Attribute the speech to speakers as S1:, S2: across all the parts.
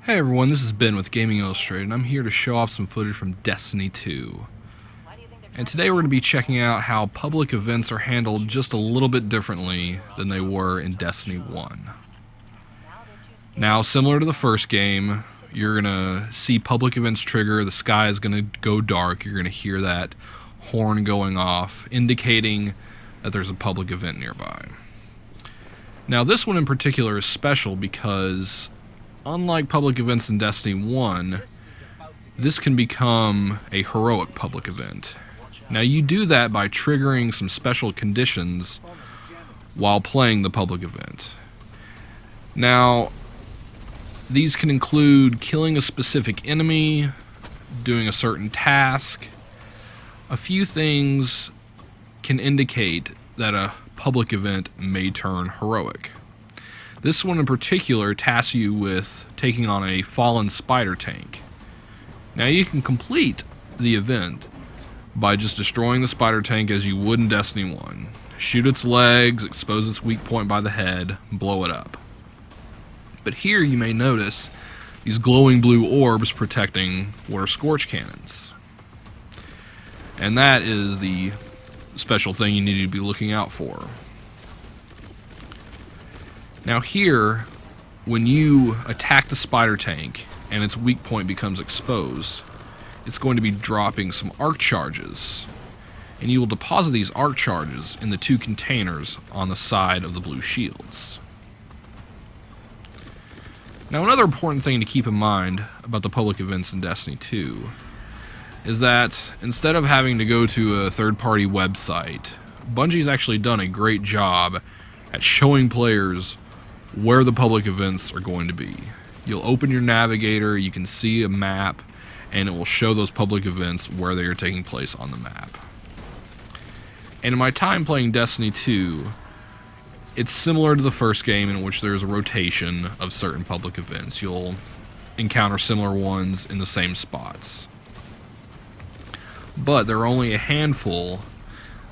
S1: Hey everyone, this is Ben with Gaming Illustrated, and I'm here to show off some footage from Destiny 2. And today we're going to be checking out how public events are handled just a little bit differently than they were in Destiny 1. Now, similar to the first game, you're going to see public events trigger, the sky is going to go dark, you're going to hear that horn going off, indicating that there's a public event nearby. Now, this one in particular is special because unlike public events in Destiny 1, this can become a heroic public event. Now you do that by triggering some special conditions while playing the public event. Now, these can include killing a specific enemy, doing a certain task. A few things can indicate that a public event may turn heroic. This one in particular tasks you with taking on a fallen spider tank. Now you can complete the event by just destroying the spider tank as you would in Destiny 1. Shoot its legs, expose its weak point by the head, blow it up. But here you may notice these glowing blue orbs protecting what are scorch cannons. And that is the special thing you need to be looking out for. Now here, when you attack the spider tank and its weak point becomes exposed, it's going to be dropping some arc charges. And you will deposit these arc charges in the two containers on the side of the blue shields. Now another important thing to keep in mind about the public events in Destiny 2 is that instead of having to go to a third-party website, Bungie's actually done a great job at showing players where the public events are going to be. You'll open your navigator, you can see a map, and it will show those public events where they are taking place on the map. And in my time playing Destiny 2, it's similar to the first game in which there's a rotation of certain public events. You'll encounter similar ones in the same spots. But there are only a handful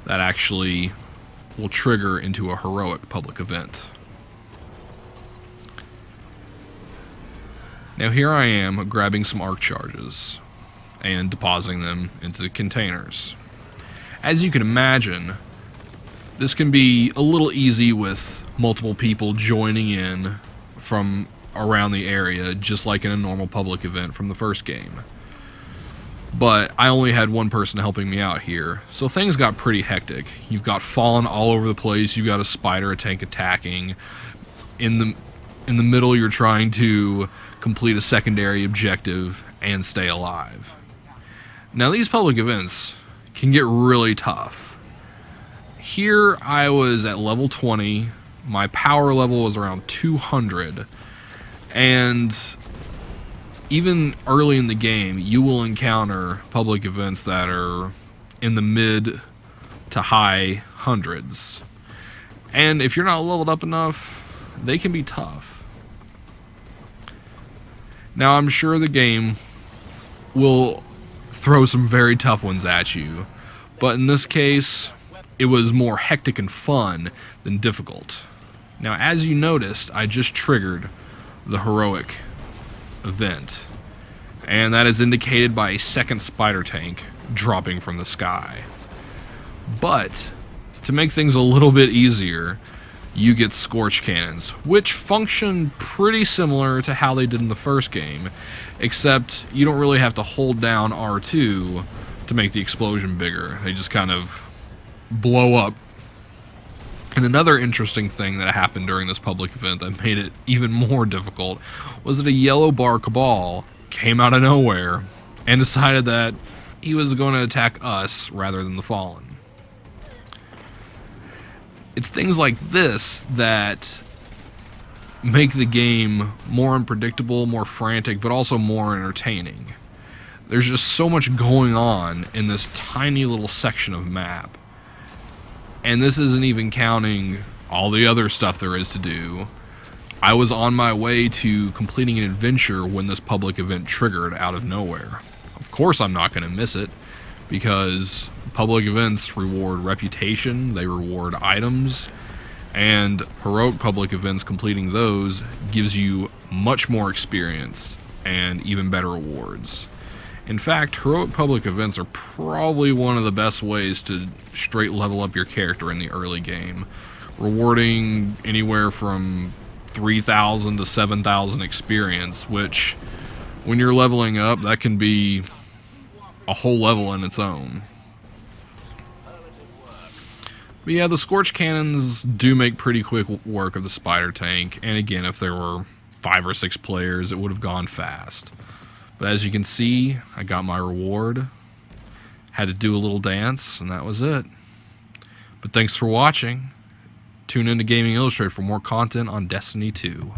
S1: that actually will trigger into a heroic public event. Now here I am grabbing some arc charges and depositing them into the containers. As you can imagine, this can be a little easy with multiple people joining in from around the area, just like in a normal public event from the first game. But I only had one person helping me out here, so things got pretty hectic. You've got fallen all over the place, you've got a spider tank attacking. In the middle you're trying to complete a secondary objective and stay alive. Now these public events can get really tough. Here I was at level 20, my power level was around 200, and even early in the game you will encounter public events that are in the mid to high hundreds. And if you're not leveled up enough, they can be tough. Now, I'm sure the game will throw some very tough ones at you, but in this case, it was more hectic and fun than difficult. Now, as you noticed, I just triggered the heroic event, and that is indicated by a second spider tank dropping from the sky. But, to make things a little bit easier, you get scorch cannons, which function pretty similar to how they did in the first game, except you don't really have to hold down R2 to make the explosion bigger. They just kind of blow up. And another interesting thing that happened during this public event that made it even more difficult was that a yellow bar Cabal came out of nowhere and decided that he was going to attack us rather than the Fallen. It's things like this that make the game more unpredictable, more frantic, but also more entertaining. There's just so much going on in this tiny little section of map. And this isn't even counting all the other stuff there is to do. I was on my way to completing an adventure when this public event triggered out of nowhere. Of course I'm not going to miss it, because public events reward reputation, they reward items, and heroic public events, completing those gives you much more experience and even better rewards. In fact, heroic public events are probably one of the best ways to straight level up your character in the early game, rewarding anywhere from 3,000 to 7,000 experience, which, when you're leveling up, that can be a whole level in its own. But yeah, the Scorch Cannons do make pretty quick work of the Spider Tank, and again, if there were 5 or 6 players, it would have gone fast. But as you can see, I got my reward, had to do a little dance, and that was it. But thanks for watching. Tune in to Gaming Illustrated for more content on Destiny 2.